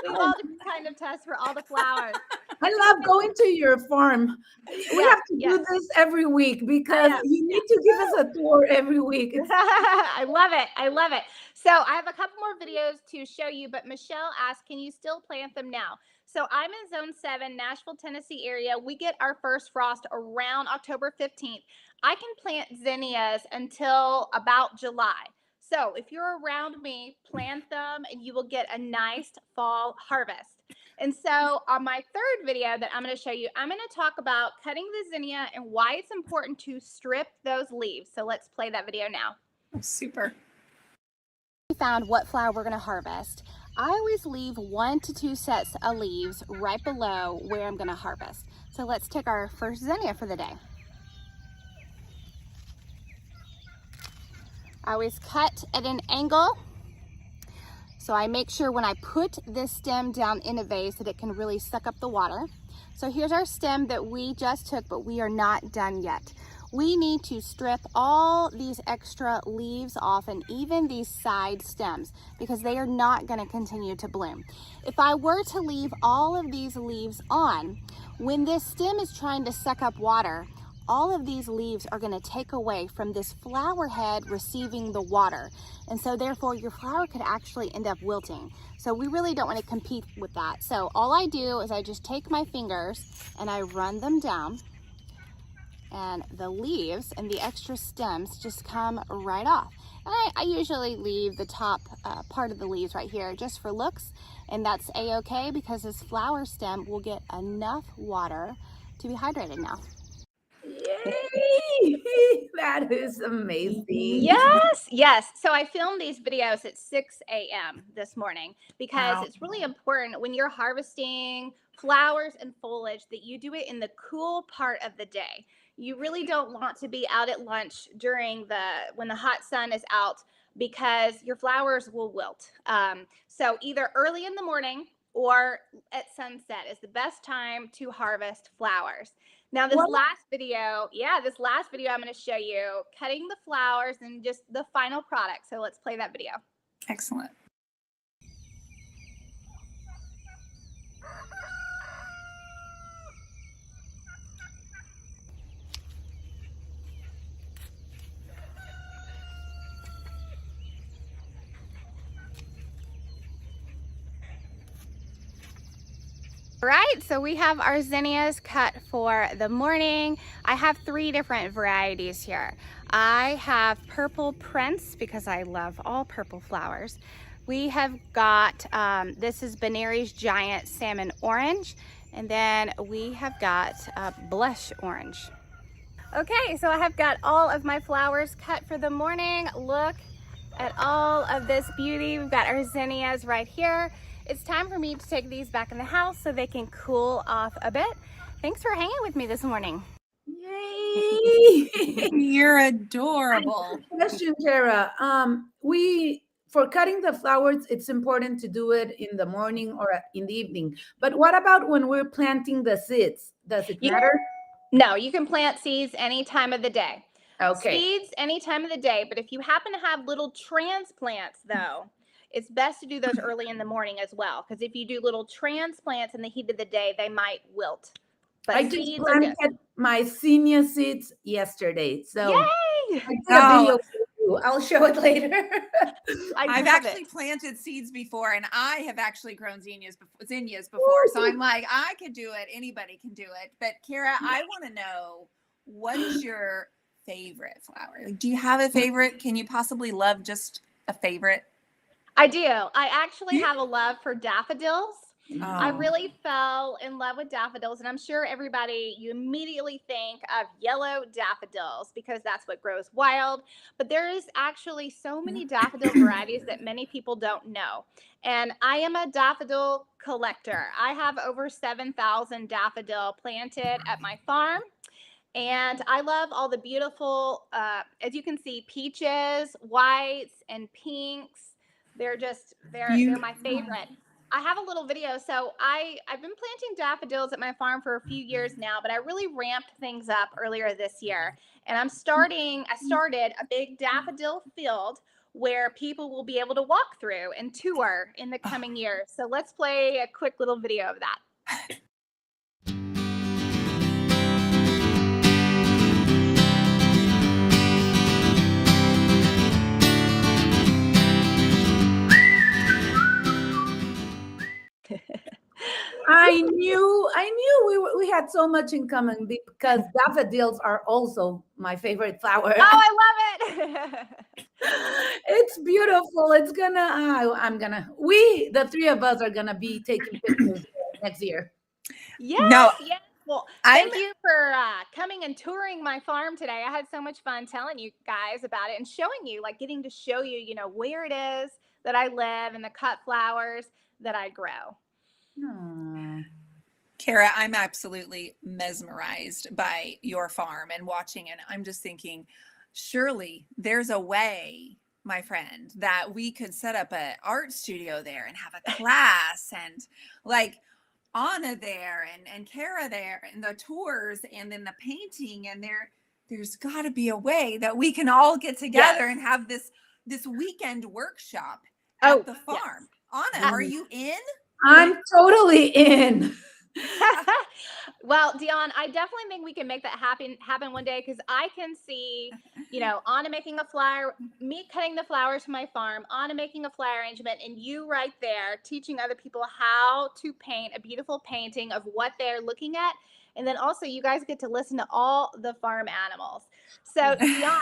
we have all different kind of tests for all the flowers. I love going to your farm. We have to do this every week because you need to give us a tour every week. I love it. I love it. So I have a couple more videos to show you, but Michelle asked, can you still plant them now? So I'm in zone 7, Nashville, Tennessee area. We get our first frost around October 15th. I can plant zinnias until about July. So if you're around me, plant them and you will get a nice fall harvest. And so on my third video that I'm going to show you, I'm going to talk about cutting the zinnia and why it's important to strip those leaves. So let's play that video now. Oh, super. We found what flower we're going to harvest. I always leave 1 to 2 sets of leaves right below where I'm going to harvest. So let's take our first zinnia for the day. I always cut at an angle So I make sure when I put this stem down in a vase that it can really suck up the water. So here's our stem that we just took, but we are not done yet. We need to strip all these extra leaves off and even these side stems because they are not going to continue to bloom. If I were to leave all of these leaves on, when this stem is trying to suck up water, all of these leaves are going to take away from this flower head receiving the water. And so therefore your flower could actually end up wilting. So we really don't want to compete with that. So all I do is I just take my fingers and I run them down, and the leaves and the extra stems just come right off. And I usually leave the top part of the leaves right here just for looks, and that's a-okay because this flower stem will get enough water to be hydrated now. Yay! That is amazing. Yes, yes. So I filmed these videos at 6 a.m. this morning because Wow. it's really important when you're harvesting flowers and foliage that you do it in the cool part of the day. You really don't want to be out at lunch during when the hot sun is out because your flowers will wilt. So either early in the morning or at sunset is the best time to harvest flowers. Now this last video I'm going to show you cutting the flowers and just the final product. So let's play that video. Excellent. All right, so we have our zinnias cut for the morning. I have 3 different varieties here. I have purple prince because I love all purple flowers. We have got, this is Benari's Giant Salmon Orange, and then we have got Blush Orange. Okay, so I have got all of my flowers cut for the morning. Look at all of this beauty. We've got our zinnias right here. It's time for me to take these back in the house so they can cool off a bit. Thanks for hanging with me this morning. Yay! You're adorable. Question, Tara. For cutting the flowers, it's important to do it in the morning or in the evening. But what about when we're planting the seeds? Does it matter? No, you can plant seeds any time of the day. Okay. Seeds any time of the day, but if you happen to have little transplants though, it's best to do those early in the morning as well, because if you do little transplants in the heat of the day, they might wilt. But I just planted my zinnia seeds yesterday. So yay! I did a video for you. I'll show it later. I've actually planted seeds before, and I have actually grown zinnias before. So I'm like, I could do it. Anybody can do it. But Kara, I want to know, what is your favorite flower? Like, do you have a favorite? Can you possibly love just a favorite? I do. I actually have a love for daffodils. Oh. I really fell in love with daffodils, and I'm sure everybody, you immediately think of yellow daffodils because that's what grows wild. But there is actually so many daffodil varieties that many people don't know. And I am a daffodil collector. I have over 7,000 daffodil planted at my farm. And I love all the beautiful, as you can see, peaches, whites, and pinks. They're my favorite. I have a little video. So I've been planting daffodils at my farm for a few years now, but I really ramped things up earlier this year. And I started a big daffodil field where people will be able to walk through and tour in the coming years. So let's play a quick little video of that. I knew we had so much in common because daffodils are also my favorite flower. Oh, I love it. It's beautiful. It's gonna, the 3 of us are gonna be taking pictures next year. Yes. Well, thank you for coming and touring my farm today. I had so much fun telling you guys about it and showing you, getting to show you, where it is that I live and the cut flowers that I grow. Aww. Kara, I'm absolutely mesmerized by your farm and watching it. I'm just thinking, surely there's a way my friend, that we could set up an art studio there and have a class and like Ana there and Kara there and the tours and then the painting and there's got to be a way that we can all get together and have this weekend workshop at the farm. Ana, are you in? I'm totally in. Well, Dionne, I definitely think we can make that happen one day, because I can see, Anna making a flower, me cutting the flowers from my farm, Anna making a flower arrangement, and you right there teaching other people how to paint a beautiful painting of what they're looking at. And then also you guys get to listen to all the farm animals. So Dionne,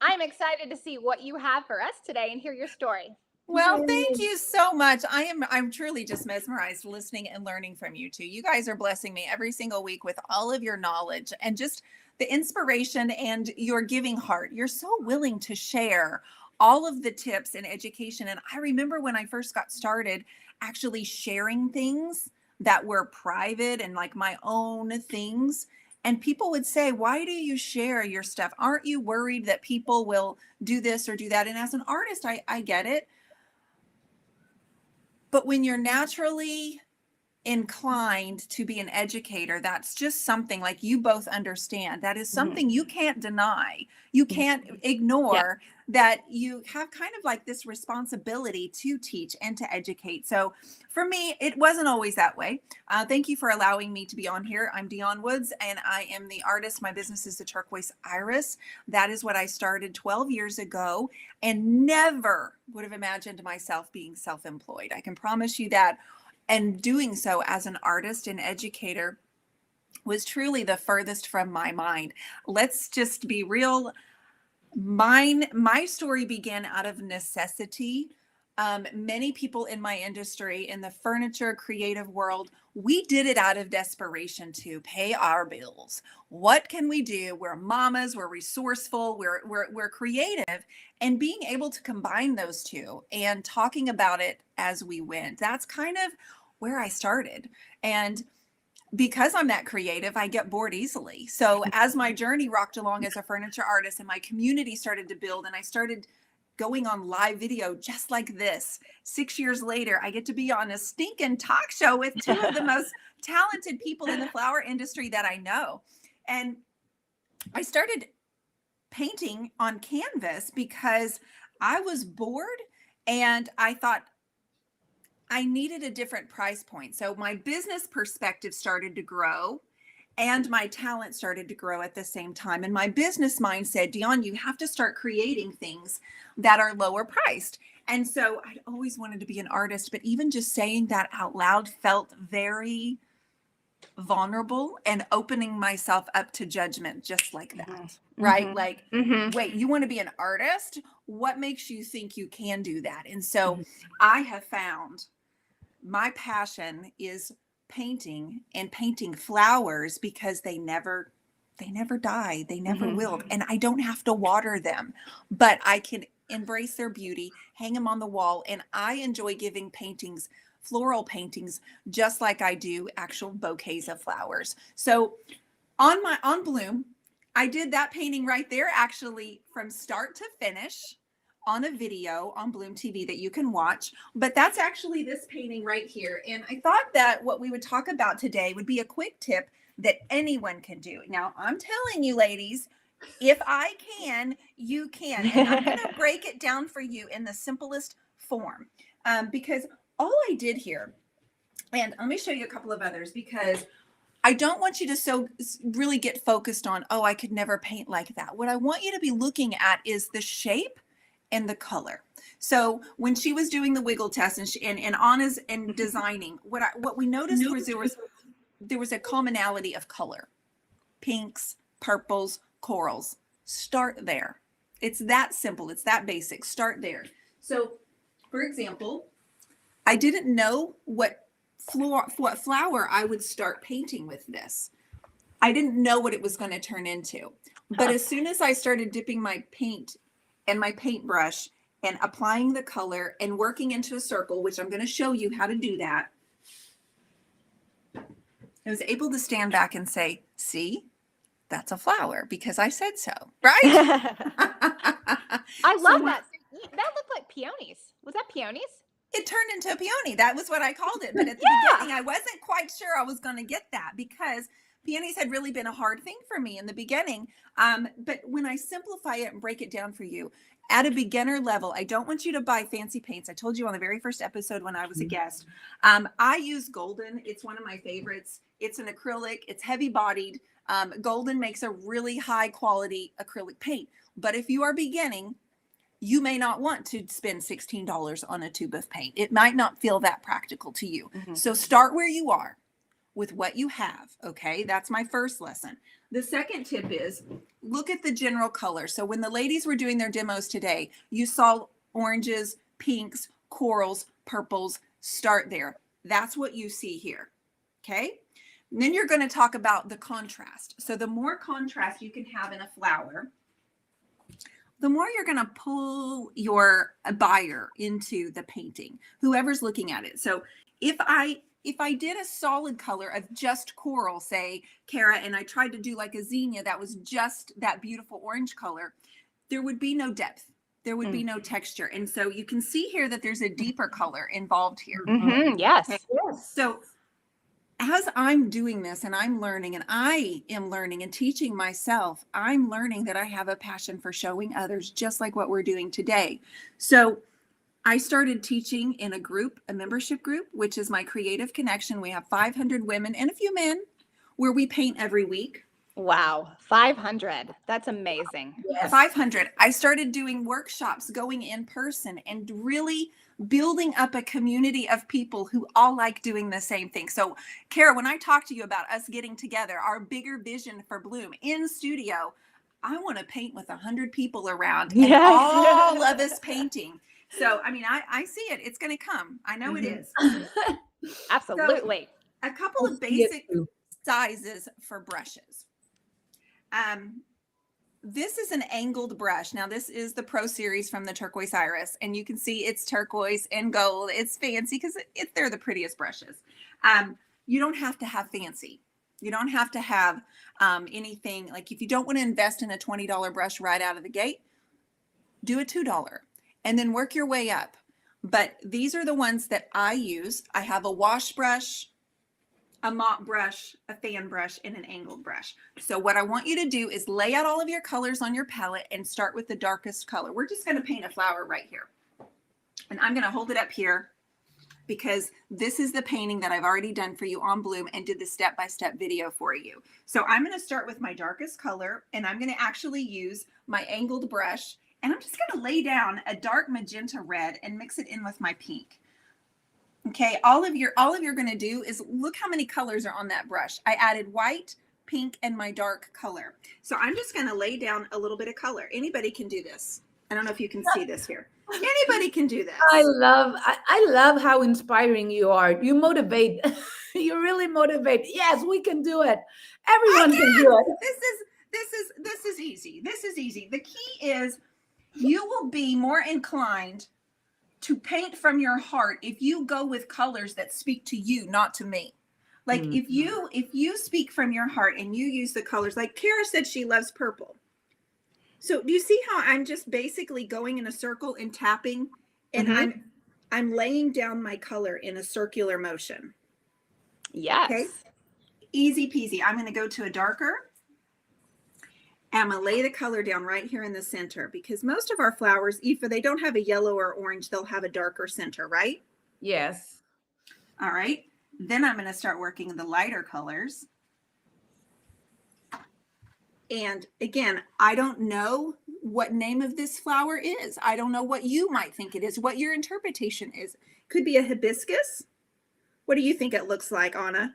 I'm excited to see what you have for us today and hear your story. Well, thank you so much. I'm truly just mesmerized listening and learning from you two. You guys are blessing me every single week with all of your knowledge and just the inspiration and your giving heart. You're so willing to share all of the tips and education. And I remember when I first got started actually sharing things that were private and like my own things. And people would say, why do you share your stuff? Aren't you worried that people will do this or do that? And as an artist, I get it. But when you're naturally inclined to be an educator, that's just something like you both understand. That is something you can't deny. You can't ignore that you have kind of like this responsibility to teach and to educate. So for me, it wasn't always that way. Thank you for allowing me to be on here. I'm Dionne Woods and I am the artist. My business is the Turquoise Iris. That is what I started 12 years ago and never would have imagined myself being self-employed. I can promise you that. And doing so as an artist and educator was truly the furthest from my mind. Let's just be real. My story began out of necessity. Many people in my industry, in the furniture creative world, we did it out of desperation to pay our bills. What can we do? We're mamas, we're resourceful, we're creative, and being able to combine those two and talking about it as we went. That's kind of where I started. And because I'm that creative, I get bored easily. So as my journey rocked along as a furniture artist and my community started to build and I started going on live video just like this, 6 years later, I get to be on a stinking talk show with two of the most talented people in the flower industry that I know. And I started painting on canvas because I was bored and I thought, I needed a different price point. So my business perspective started to grow and my talent started to grow at the same time. And my business mind said, Dionne, you have to start creating things that are lower priced. And so I'd always wanted to be an artist, but even just saying that out loud felt very vulnerable and opening myself up to judgment just like that, right? Like, wait, you want to be an artist? What makes you think you can do that? And so I have found my passion is painting and painting flowers because they never die. They never wilt. And I don't have to water them, but I can embrace their beauty, hang them on the wall. And I enjoy giving paintings, floral paintings, just like I do actual bouquets of flowers. So on Bloom, I did that painting right there, actually from start to finish on a video on BLOOMTV that you can watch. But that's actually this painting right here. And I thought that what we would talk about today would be a quick tip that anyone can do. Now, I'm telling you, ladies, if I can, you can. And I'm going to break it down for you in the simplest form because all I did here, and let me show you a couple of others because I don't want you to really get focused on, oh, I could never paint like that. What I want you to be looking at is the shape and the color. So when she was doing the wiggle test and Anna's and designing, what we noticed was there was a commonality of color, pinks, purples, corals. Start there. It's that simple. It's that basic. Start there. So for example, I didn't know what flower I would start painting with this. I didn't know what it was going to turn into. But as soon as I started dipping my paint and my paintbrush and applying the color and working into a circle, which I'm going to show you how to do that, I was able to stand back and say, see, that's a flower because I said so, right? I love that. that looked like peonies. Was that peonies? It turned into a peony. That was what I called it. But at the beginning, I wasn't quite sure I was going to get that because peonies had really been a hard thing for me in the beginning. But when I simplify it and break it down for you at a beginner level, I don't want you to buy fancy paints. I told you on the very first episode when I was a guest, I use Golden. It's one of my favorites. It's an acrylic. It's heavy bodied. Golden makes a really high quality acrylic paint. But if you are beginning, you may not want to spend $16 on a tube of paint. It might not feel that practical to you. So start where you are with what you have. Okay, that's my first lesson. The second tip is look at the general color. So when the ladies were doing their demos today, you saw oranges, pinks, corals, purples. Start there. That's what you see here. Okay. And then you're going to talk about the contrast. So the more contrast you can have in a flower, the more you're going to pull your buyer into the painting, whoever's looking at it. So if I did a solid color of just coral, say, Kara, and I tried to do like a zinnia that was just that beautiful orange color, there would be no depth. There would be no texture. And so you can see here that there's a deeper color involved here. Yes. Okay. So as I'm doing this and I'm learning and I am learning and teaching myself, I'm learning that I have a passion for showing others, just like what we're doing today. So I started teaching in a group, a membership group, which is my Creative Connection. We have 500 women and a few men where we paint every week. Wow. 500. That's amazing. Yes. 500. I started doing workshops, going in person and really building up a community of people who all like doing the same thing. So Kara, when I talk to you about us getting together, our bigger vision for Bloom in studio, I want to paint with 100 people around and all of us painting. So, I mean, I see it. It's going to come. I know it is. Absolutely. So, a couple of basic sizes for brushes. This is an angled brush. Now, this is the Pro Series from the Turquoise Iris, and you can see it's turquoise and gold. It's fancy because they're the prettiest brushes. You don't have to have fancy. You don't have to have anything. Like if you don't want to invest in a $20 brush right out of the gate, do a $2 and then work your way up. But these are the ones that I use. I have a wash brush, a mop brush, a fan brush, and an angled brush. So what I want you to do is lay out all of your colors on your palette and start with the darkest color. We're just going to paint a flower right here. And I'm going to hold it up here because this is the painting that I've already done for you on Bloom and did the step-by-step video for you. So I'm going to start with my darkest color and I'm going to actually use my angled brush and I'm just going to lay down a dark magenta red and mix it in with my pink. Okay, all of you're going to do is look how many colors are on that brush. I added white, pink, and my dark color. So I'm just going to lay down a little bit of color. Anybody can do this. I don't know if you can see this here. Anybody can do this. I love how inspiring you are. You motivate. You really motivate. Yes, we can do it. Everyone can do it. This is easy. This is easy. The key is you will be more inclined to paint from your heart if you go with colors that speak to you, not to me. Like if you speak from your heart and you use the colors, like Kara said she loves purple. So do you see how I'm just basically going in a circle and tapping and I'm laying down my color in a circular motion. Yes. Okay. Easy peasy. I'm going to go to a darker. I'm going to lay the color down right here in the center because most of our flowers, if they don't have a yellow or orange, they'll have a darker center, right? Yes. All right. Then I'm going to start working the lighter colors. And again, I don't know what name of this flower is. I don't know what you might think it is, what your interpretation is. Could be a hibiscus. What do you think it looks like, Ana?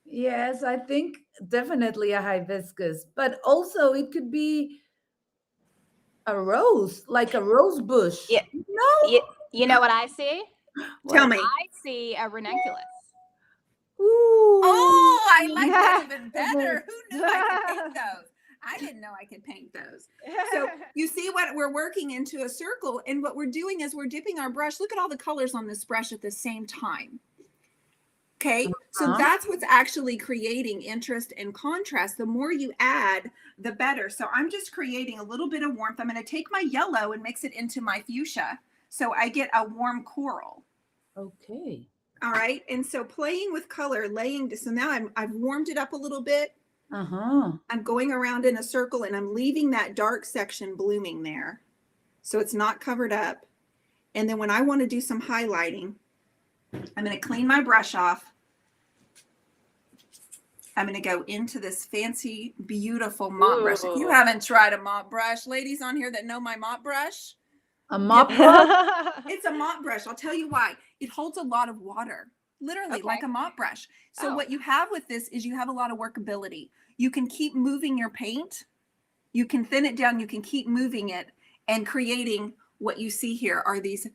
Yes, I think definitely a hibiscus, but also it could be a rose, like a rose bush. Yeah. No. You know what I see? Tell me. I see a ranunculus. Ooh. Oh, I like that even better. Who knew I could paint those? I didn't know I could paint those. So you see what we're working into a circle, and what we're doing is we're dipping our brush. Look at all the colors on this brush at the same time. Okay, So that's what's actually creating interest and contrast. The more you add, the better. So I'm just creating a little bit of warmth. I'm going to take my yellow and mix it into my fuchsia. So I get a warm coral. Okay. All right. And so playing with color, so now I've warmed it up a little bit. I'm going around in a circle and I'm leaving that dark section blooming there. So it's not covered up. And then when I want to do some highlighting, I'm going to clean my brush off. I'm going to go into this fancy, beautiful mop brush. If you haven't tried a mop brush, ladies on here that know my mop brush. A mop brush? It's a mop brush. I'll tell you why. It holds a lot of water, literally like a mop brush. So what you have with this is you have a lot of workability. You can keep moving your paint. You can thin it down. You can keep moving it and creating what you see here are these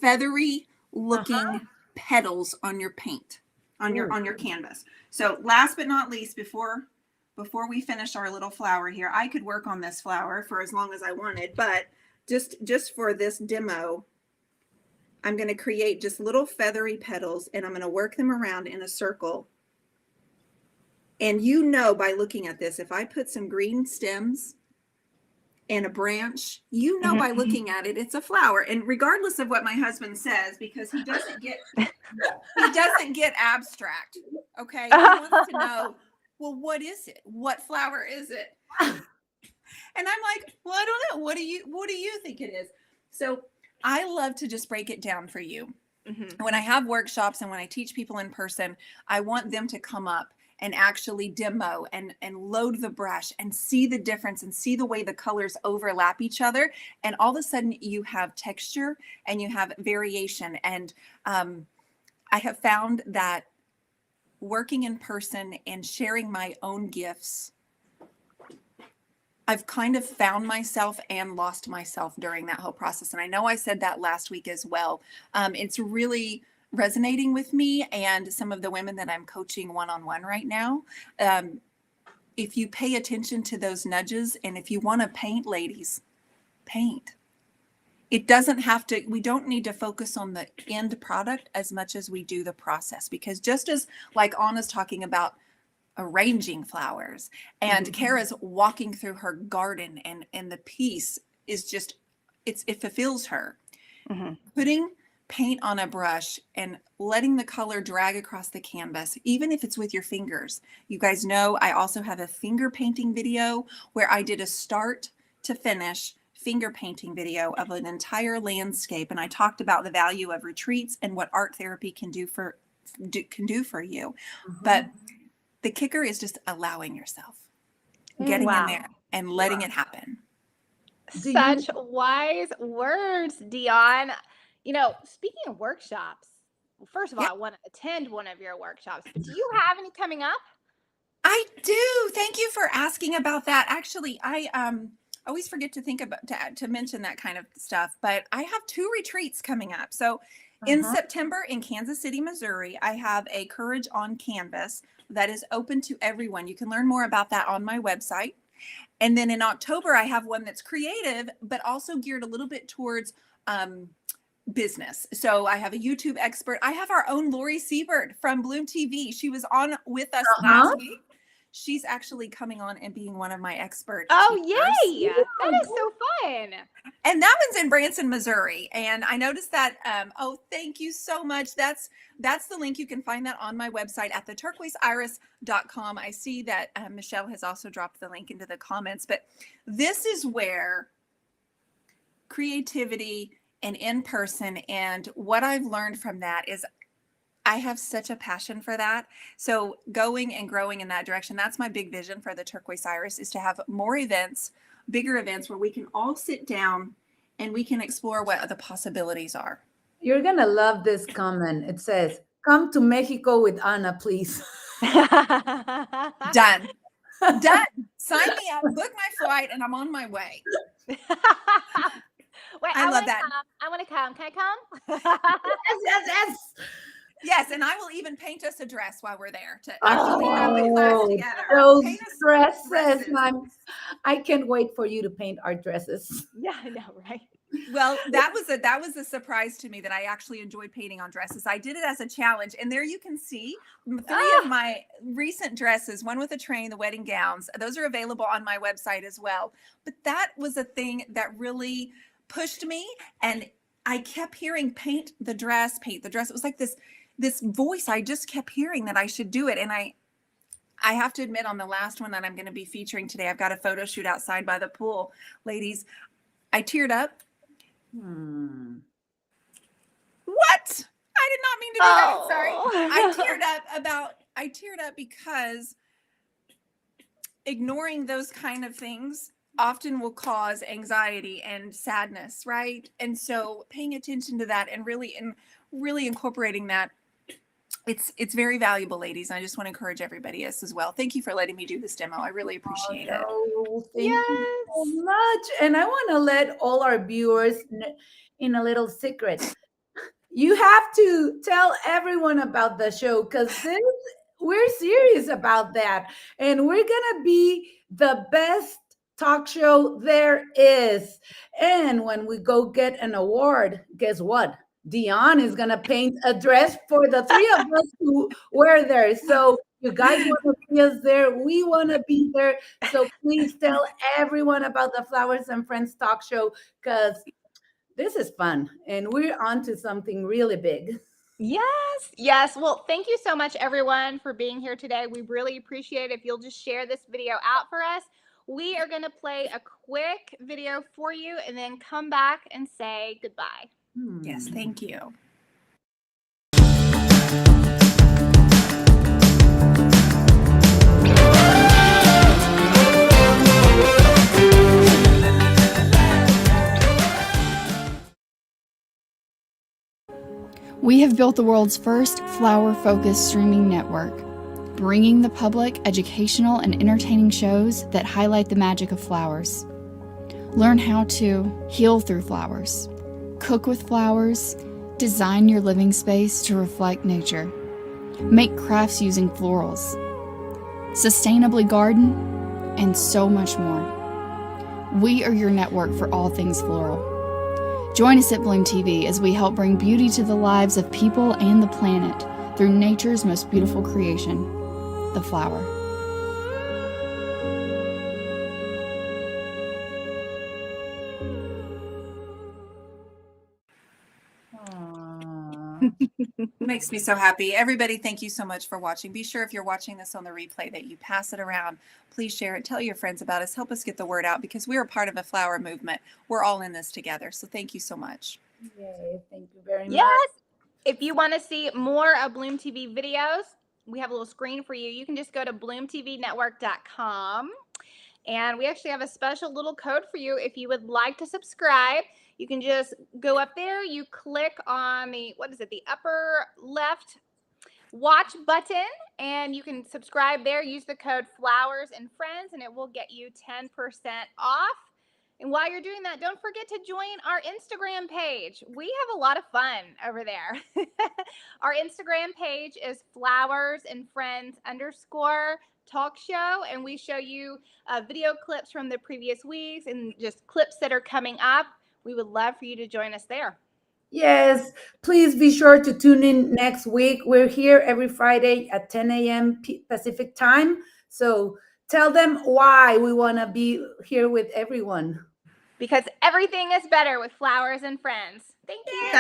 feathery looking petals on your paint, on your canvas. So last but not least, before we finish our little flower here, I could work on this flower for as long as I wanted, but just for this demo, I'm going to create just little feathery petals and I'm going to work them around in a circle. And you know, by looking at this, if I put some green stems and a branch, you know, by looking at it, it's a flower. And regardless of what my husband says, because he doesn't get abstract. Okay. He wants to know, well, what is it? What flower is it? And I'm like, well, I don't know. What do you think it is? So I love to just break it down for you. When I have workshops and when I teach people in person, I want them to come up and actually demo and load the brush and see the difference and see the way the colors overlap each other. And all of a sudden you have texture and you have variation. And I have found that working in person and sharing my own gifts, I've kind of found myself and lost myself during that whole process. And I know I said that last week as well. It's really resonating with me and some of the women that I'm coaching one-on-one right now. If you pay attention to those nudges, and if you want to paint, ladies, paint. It doesn't have to, we don't need to focus on the end product as much as we do the process, because just as like Anna's talking about arranging flowers and Kara's walking through her garden and the piece is just, it fulfills her. Putting paint on a brush and letting the color drag across the canvas, even if it's with your fingers. You guys know I also have a finger painting video where I did a start to finish finger painting video of an entire landscape, and I talked about the value of retreats and what art therapy can do for you. But the kicker is just allowing yourself, getting in there and letting it happen. Such wise words, Dionne. You know, speaking of workshops, well, first of all, I want to attend one of your workshops, but do you have any coming up? I do. Thank you for asking about that. Actually, I always forget to think about to mention that kind of stuff, but I have 2 retreats coming up. So in September in Kansas City, Missouri, I have a Courage on Canvas that is open to everyone. You can learn more about that on my website. And then in October, I have one that's creative, but also geared a little bit towards business. So I have a YouTube expert. I have our own Lori Seabird from BLOOMTV. She was on with us last week. She's actually coming on and being one of my experts. Oh, yay. That is so fun. And that one's in Branson, Missouri. And I noticed that, oh, thank you so much. That's the link. You can find that on my website at theturquoiseiris.com. I see that Michelle has also dropped the link into the comments, but this is where creativity and in person, and what I've learned from that is I have such a passion for that. So going and growing in that direction, that's my big vision for the Turquoise Iris, is to have more events, bigger events where we can all sit down and we can explore what the possibilities are. You're going to love this comment. It says, come to Mexico with Ana, please. Done. Done. Sign me up, book my flight, and I'm on my way. Wait, I love that. I want to come. Can I come? Yes. Yes, and I will even paint us a dress while we're there to actually have the class together. Those Paint us dresses, I can't wait for you to paint our dresses. Yeah, I know, right? Well, that was a surprise to me that I actually enjoyed painting on dresses. I did it as a challenge, and there you can see three of my recent dresses, one with a train, the wedding gowns. Those are available on my website as well. But that was a thing that really pushed me, and I kept hearing paint the dress, paint the dress. It was like this voice I just kept hearing that I should do it, and I have to admit, on the last one that I'm going to be featuring today, I've got a photo shoot outside by the pool, ladies. I teared up. What? I did not mean to do that. I'm sorry. I teared up because ignoring those kind of things often will cause anxiety and sadness, right? And so paying attention to that and really incorporating that, it's very valuable, ladies. I just want to encourage everybody else as well. Thank you for letting me do this demo. I really appreciate it. Thank you so much. And I want to let all our viewers in a little secret. You have to tell everyone about the show, because we're serious about that. And we're going to be the best talk show there is. And when we go get an award, guess what? Dionne is going to paint a dress for the three of us who were there. So you guys want to see us there. We want to be there. So please tell everyone about the Flowers and Friends talk show, because this is fun and we're on to something really big. Yes. Well, thank you so much, everyone, for being here today. We really appreciate it. If you'll just share this video out for us. We are going to play a quick video for you and then come back and say goodbye. Yes, thank you. We have built the world's first flower-focused streaming network, bringing the public educational and entertaining shows that highlight the magic of flowers. Learn how to heal through flowers, cook with flowers, design your living space to reflect nature, make crafts using florals, sustainably garden, and so much more. We are your network for all things floral. Join us at BLOOMTV as we help bring beauty to the lives of people and the planet through nature's most beautiful creation, the flower. Makes me so happy. Everybody, thank you so much for watching. Be sure, if you're watching this on the replay, that you pass it around. Please share it. Tell your friends about us. Help us get the word out, because we are part of a flower movement. We're all in this together. So thank you so much. Yay, thank you very much. Yes. If you want to see more of BLOOMTV videos, we have a little screen for you. You can just go to bloomtvnetwork.com. And we actually have a special little code for you if you would like to subscribe. You can just go up there, you click on the upper left watch button, and you can subscribe there. Use the code Flowers and Friends, and it will get you 10% off. And while you're doing that, don't forget to join our Instagram page. We have a lot of fun over there. Our Instagram page is Flowers and Friends _ talk show, and we show you video clips from the previous weeks and just clips that are coming up. We would love for you to join us there. Yes, please be sure to tune in next week. We're here every Friday at 10 a.m. Pacific time. So tell them why we want to be here with everyone. Because everything is better with Flowers and Friends. Thank you.